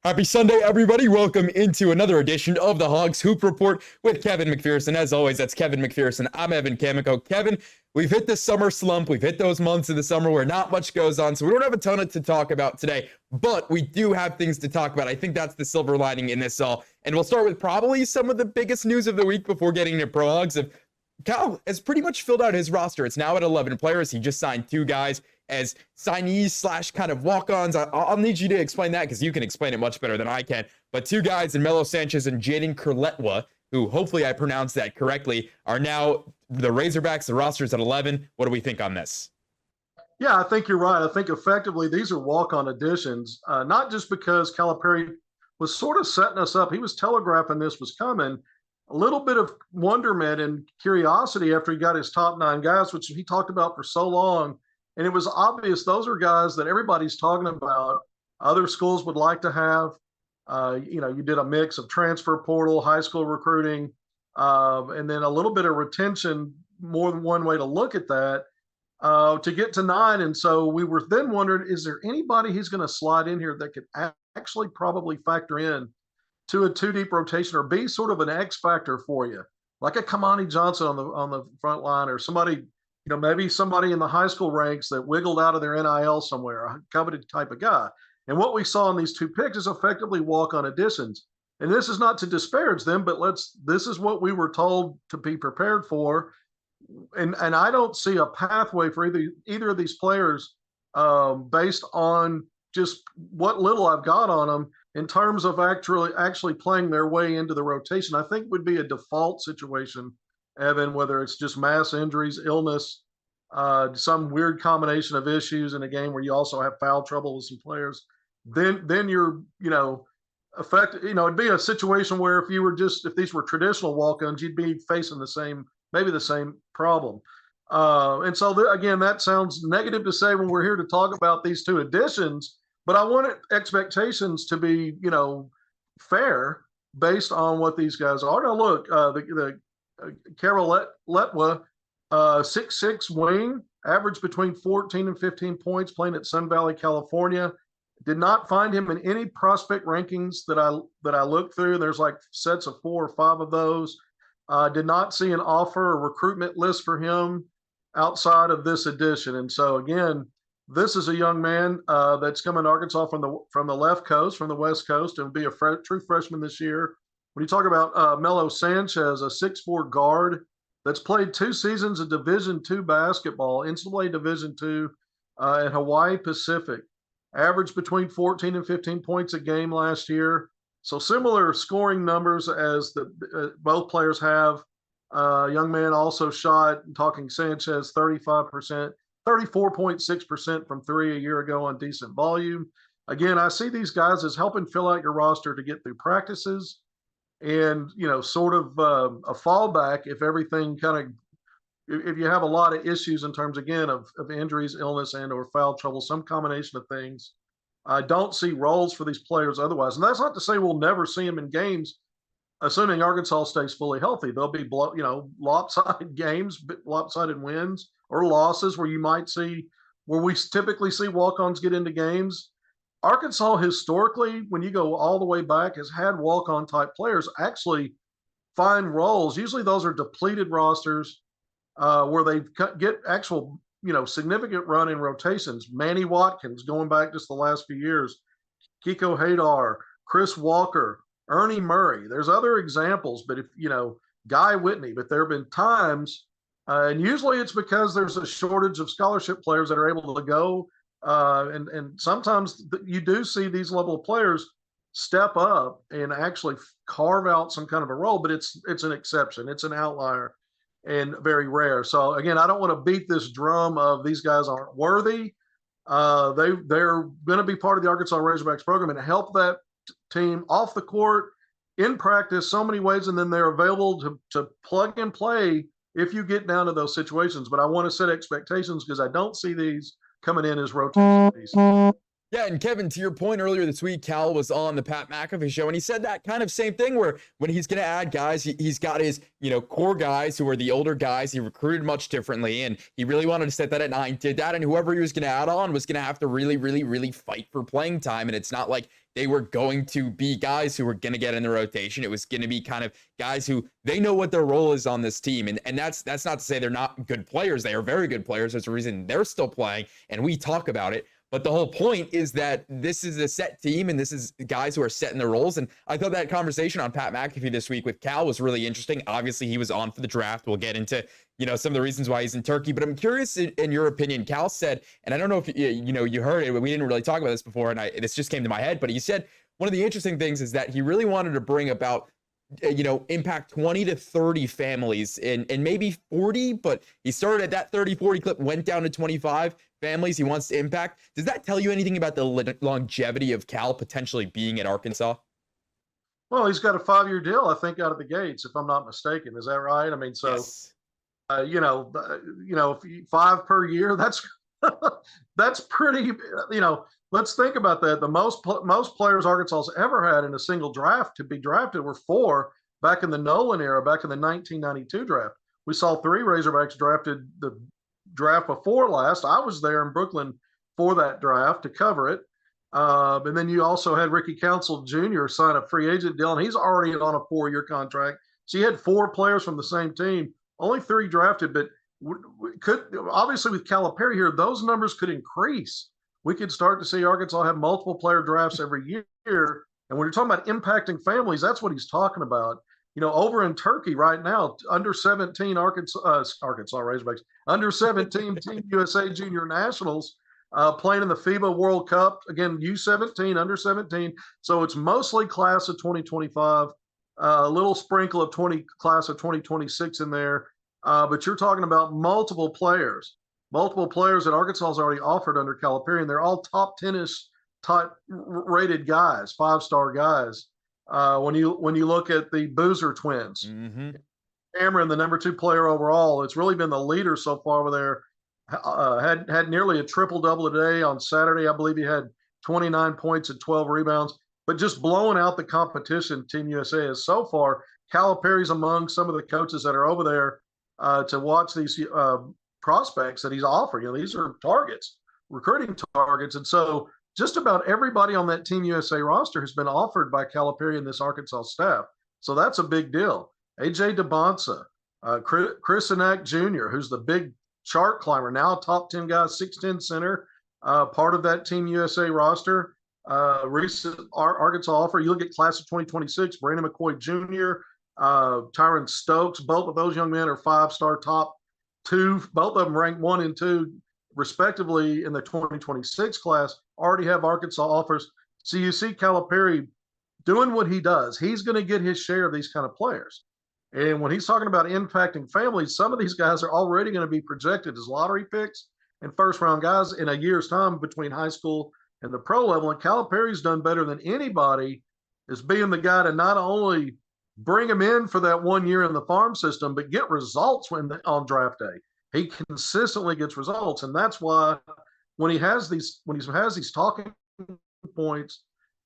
Happy Sunday, everybody. Welcome into another edition of the Hogs Hoop Report with Kevin McPherson. As always, that's Kevin McPherson. I'm Evan Kamiko. Kevin, we've hit the summer slump. We've hit those months of the summer where not much goes on, so we don't have a ton to talk about today, but we do have things to talk about. I think that's the silver lining in this all. And we'll start with probably some of the biggest news of the week before getting into Pro Hogs. Cal has pretty much filled out his roster. It's now at 11 players. He just signed two guys as signees slash kind of walk-ons. I'll need you to explain that because you can explain it much better than I can. But two guys in Melo Sanchez and Jaden Kurletwa, who hopefully I pronounced that correctly, are now the Razorbacks. The roster's at 11. What do we think on this? Yeah, I think you're right. I think effectively these are walk-on additions, not just because Calipari was sort of setting us up. He was telegraphing this was coming. A little bit of wonderment and curiosity after he got his top 9 guys, which he talked about for so long. And it was obvious those are guys that everybody's talking about. Other schools would like to have. You did a mix of transfer portal, high school recruiting, and then a little bit of retention, more than one way to look at that, to get to 9. And so we were then wondering, is there anybody he's going to slide in here that could actually probably factor in to a 2-deep rotation or be sort of an X factor for you, like a Kamani Johnson on the front line, or somebody, maybe somebody in the high school ranks that wiggled out of their NIL somewhere, a coveted type of guy. And what we saw in these 2 picks is effectively walk-on additions. And this is not to disparage them, but this is what we were told to be prepared for. And I don't see a pathway for either of these players based on just what little I've got on them in terms of actually playing their way into the rotation. I think would be a default situation, Evan, whether it's just mass injuries, illness, some weird combination of issues in a game where you also have foul trouble with some players. Then you're, it'd be a situation where if these were traditional walk-ons, you'd be facing maybe the same problem. And so again, that sounds negative to say when we're here to talk about these 2 additions, but I wanted expectations to be, fair based on what these guys are. Now look, the Carol Letwa, 6'6" wing, averaged between 14 and 15 points, playing at Sun Valley, California. Did not find him in any prospect rankings that I looked through. There's like sets of 4 or 5 of those. Did not see an offer or recruitment list for him outside of this edition. And so again, this is a young man that's coming to Arkansas from the left coast, from the West Coast, and will be a true freshman this year. When you talk about Melo Sanchez, a 6'4" guard that's played 2 seasons of Division II basketball, NCAA Division II at Hawaii Pacific, averaged between 14 and 15 points a game last year. So similar scoring numbers as both players have. Young man also shot, talking Sanchez, 35%, 34.6% from 3 a year ago on decent volume. Again, I see these guys as helping fill out your roster to get through practices and, sort of a fallback if everything if you have a lot of issues in terms, again, of injuries, illness, and or foul trouble, some combination of things. I don't see roles for these players otherwise. And that's not to say we'll never see them in games, assuming Arkansas stays fully healthy. There'll be, lopsided games, lopsided wins or losses where we typically see walk-ons get into games. Arkansas historically, when you go all the way back, has had walk-on type players actually find roles. Usually those are depleted rosters where they get actual, significant run in rotations. Manny Watkins, going back just the last few years, Kiko Hadar, Chris Walker, Ernie Murray. There's other examples, but Guy Whitney, but there have been times, and usually it's because there's a shortage of scholarship players that are able to go. And sometimes you do see these level of players step up and actually carve out some kind of a role, but it's an exception. It's an outlier and very rare. So again, I don't want to beat this drum of these guys aren't worthy. They're going to be part of the Arkansas Razorbacks program and help that team off the court, in practice, so many ways, and then they're available to plug and play if you get down to those situations. But I want to set expectations because I don't see these coming in as rotation pieces. Yeah, and Kevin, to your point earlier this week, Cal was on the Pat McAfee show, and he said that kind of same thing where when he's going to add guys, he's got his, core guys who are the older guys. He recruited much differently, and he really wanted to set that at 9, did that, and whoever he was going to add on was going to have to really, really, really fight for playing time, and it's not like they were going to be guys who were going to get in the rotation. It was going to be kind of guys who they know what their role is on this team. And that's not to say they're not good players. They are very good players. There's a reason they're still playing, and we talk about it. But the whole point is that this is a set team, and this is guys who are set in their roles. And I thought that conversation on Pat McAfee this week with Cal was really interesting. Obviously, he was on for the draft. We'll get into, some of the reasons why he's in Turkey. But I'm curious, in your opinion, Cal said, and I don't know if you heard it, but we didn't really talk about this before, and this just came to my head. But he said one of the interesting things is that he really wanted to bring about impact 20 to 30 families and maybe 40, but he started at that 30-40 clip, went down to 25 families he wants to impact. Does that tell you anything about the longevity of Cal potentially being at Arkansas? Well, he's got a 5-year deal, I think, out of the gates, if I'm not mistaken. Is that right? I mean, so, Yes. 5 per year, that's pretty, let's think about that. The most players Arkansas's ever had in a single draft to be drafted were 4 back in the Nolan era, back in the 1992 draft. We saw 3 Razorbacks drafted the draft before last. I was there in Brooklyn for that draft to cover it. And then you also had Ricky Council Jr. sign a free agent deal, and he's already on a 4-year contract. So you had 4 players from the same team, only 3 drafted, but could obviously with Calipari here, those numbers could increase. We could start to see Arkansas have multiple player drafts every year. And when you're talking about impacting families, that's what he's talking about. Over in Turkey right now, under 17 Arkansas Razorbacks, under 17 Team USA Junior Nationals playing in the FIBA World Cup. Again, U17, under 17. So it's mostly class of 2025, a little sprinkle of class of 2026 in there. But you're talking about multiple players that Arkansas has already offered under Calipari, and they're all top 10-ish type rated guys, 5-star guys. When you look at the Boozer twins, Cameron, the number 2 player overall, it's really been the leader so far over there. Had nearly a triple-double today. On Saturday, I believe he had 29 points and 12 rebounds, but just blowing out the competition Team USA is so far. Calipari's among some of the coaches that are over there to watch these prospects that he's offering. These are targets, recruiting targets. And so just about everybody on that Team USA roster has been offered by Calipari and this Arkansas staff. So that's a big deal. A.J. DeBonsa, Chris Anak Jr., who's the big chart climber, now top 10 guy, 6'10" center, part of that Team USA roster. Recent Arkansas offer, you look at class of 2026, Brandon McCoy Jr., Tyron Stokes, both of those young men are 5-star top 2, both of them ranked 1 and 2 respectively in the 2026 class, already have Arkansas offers. So you see Calipari doing what he does. He's going to get his share of these kind of players. And when he's talking about impacting families, some of these guys are already going to be projected as lottery picks and first-round guys in a year's time between high school and the pro level. And Calipari's done better than anybody as being the guy to not only bring them in for that 1 year in the farm system, but get results on draft day. He consistently gets results, and that's why when he has these talking points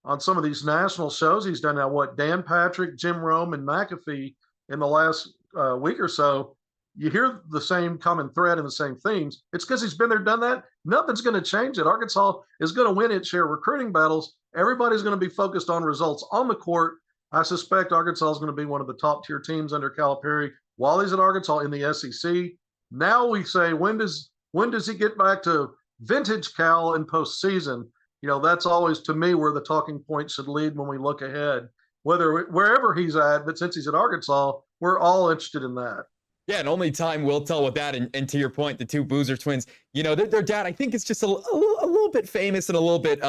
on some of these national shows he's done now, Dan Patrick, Jim Rome, and McAfee in the last week or so, you hear the same common thread and the same themes. It's because he's been there, done that. Nothing's going to change it. Arkansas is going to win its share of recruiting battles. Everybody's going to be focused on results on the court. I suspect Arkansas is going to be one of the top-tier teams under Calipari while he's at Arkansas in the SEC. Now we say, when does he get back to vintage Cal in postseason? That's always, to me, where the talking point should lead when we look ahead, wherever he's at. But since he's at Arkansas, we're all interested in that. Yeah, and only time will tell with that. And to your point, the 2 Boozer twins, their dad, I think, is just a little bit famous and a little bit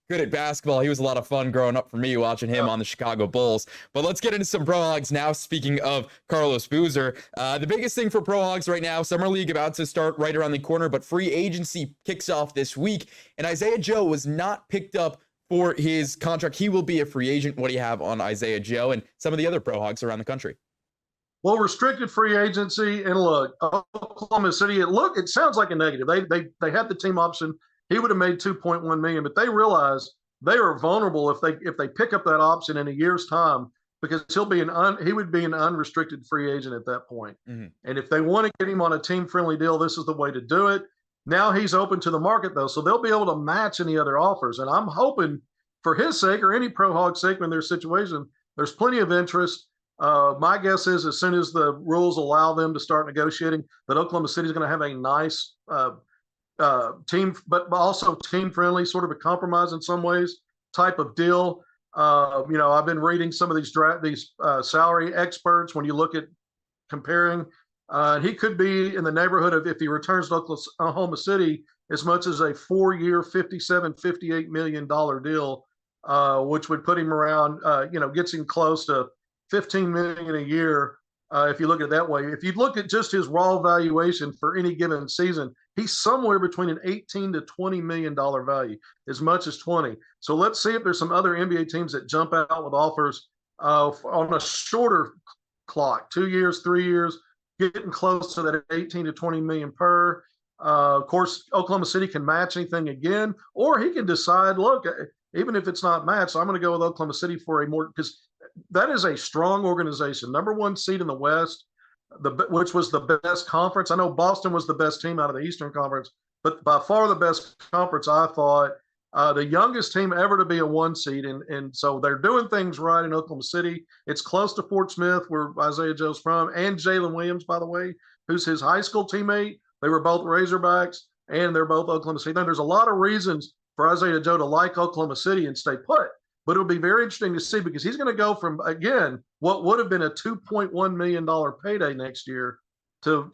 good at basketball. He was a lot of fun growing up for me watching him on the Chicago Bulls. But let's get into some Pro Hogs now. Speaking of Carlos Boozer, the biggest thing for Pro Hogs right now, Summer League about to start right around the corner, but free agency kicks off this week. And Isaiah Joe was not picked up for his contract. He will be a free agent. What do you have on Isaiah Joe and some of the other Pro Hogs around the country? Well, restricted free agency, and look, Oklahoma City, it sounds like a negative. They had the team option. He would have made $2.1 million, but they realize they are vulnerable if they pick up that option in a year's time, because he would be an unrestricted free agent at that point. Mm-hmm. And if they want to get him on a team-friendly deal, this is the way to do it. Now he's open to the market, though, so they'll be able to match any other offers. And I'm hoping for his sake or any pro hog sake in their situation, there's plenty of interest. My guess is as soon as the rules allow them to start negotiating, that Oklahoma City is going to have a nice team, but also team friendly, sort of a compromise in some ways type of deal. I've been reading some of these salary experts. When you look at comparing, he could be in the neighborhood of, if he returns to Oklahoma City, as much as a 4-year, $58 million deal, which would put him around, gets him close to $15 million a year. If you look at it that way, if you look at just his raw valuation for any given season, he's somewhere between an $18 to $20 million value, as much as 20. So let's see if there's some other NBA teams that jump out with offers on a shorter clock, 2 years, 3 years, getting close to that 18 to 20 million per. Of course, Oklahoma City can match anything again, or he can decide, look, even if it's not matched, I'm going to go with Oklahoma City for a more, because that is a strong organization, number one seed in the West, which was the best conference. I know Boston was the best team out of the Eastern Conference, but by far the best conference, I thought. The youngest team ever to be a 1 seed. And so they're doing things right in Oklahoma City. It's close to Fort Smith, where Isaiah Joe's from, and Jalen Williams, by the way, who's his high school teammate. They were both Razorbacks, and they're both Oklahoma City. Then there's a lot of reasons for Isaiah Joe to like Oklahoma City and stay put. But it'll be very interesting to see, because he's going to go from, again, what would have been a $2.1 million payday next year to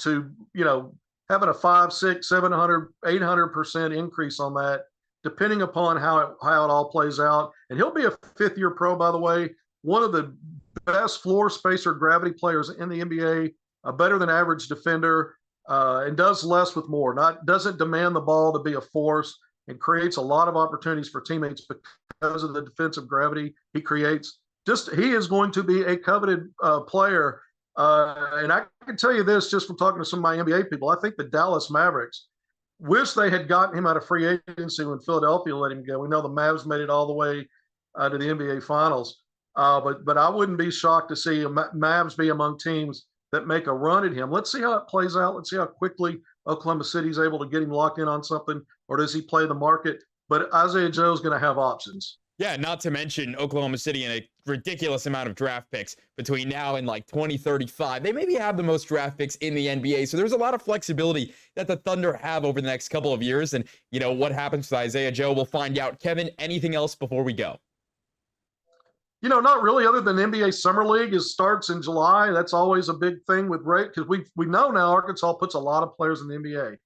having a 500, 600, 700, 800% increase on that, depending upon how it all plays out. And he'll be a 5th-year pro, by the way, one of the best floor spacer gravity players in the NBA, a better than average defender, and does less with more. Doesn't demand the ball to be a force, and creates a lot of opportunities for teammates because of the defensive gravity he creates. He is going to be a coveted player. And I can tell you this, just from talking to some of my NBA people, I think the Dallas Mavericks wish they had gotten him out of free agency when Philadelphia let him go. We know the Mavs made it all the way to the NBA Finals. But I wouldn't be shocked to see Mavs be among teams that make a run at him. Let's see how it plays out. Let's see how quickly Oklahoma City's able to get him locked in on something, or does he play the market? But Isaiah Joe's going to have options. Yeah, not to mention Oklahoma City and a ridiculous amount of draft picks between now and like 2035. They maybe have the most draft picks in the NBA. So there's a lot of flexibility that the Thunder have over the next couple of years. And, what happens with Isaiah Joe, we'll find out. Kevin, anything else before we go? Not really, other than NBA Summer League starts in July. That's always a big thing with rate, because we know now Arkansas puts a lot of players in the NBA.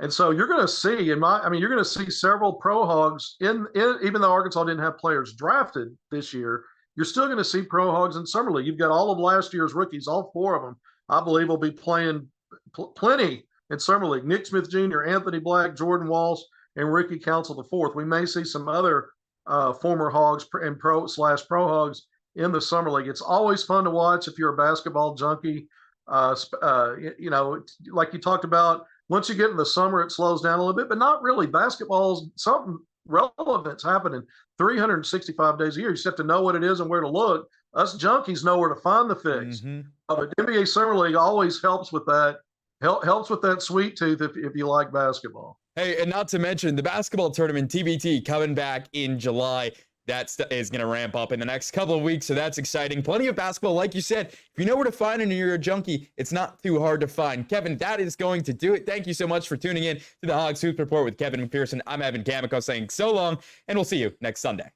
And so you're going to see, you're going to see several pro hogs in, even though Arkansas didn't have players drafted this year, you're still going to see pro hogs in Summer League. You've got all of last year's rookies, all 4 of them, I believe, will be playing plenty in Summer League. Nick Smith Jr., Anthony Black, Jordan Walsh, and Ricky Council IV. We may see some other former hogs and pro hogs in the Summer League. It's always fun to watch if you're a basketball junkie. Like you talked about, once you get in the summer, it slows down a little bit, but not really. Basketball's something relevant's happening 365 days a year. You just have to know what it is and where to look. Us junkies know where to find the fix. Mm-hmm. But NBA Summer League always helps with that. Helps with that sweet tooth if you like basketball. Hey, and not to mention the basketball tournament, TBT, coming back in July. That is going to ramp up in the next couple of weeks, so that's exciting. Plenty of basketball. Like you said, if you know where to find it and you're a junkie, it's not too hard to find. Kevin, that is going to do it. Thank you so much for tuning in to the Hogs Hoops Report with Kevin McPherson. I'm Evan Kamiko saying so long, and we'll see you next Sunday.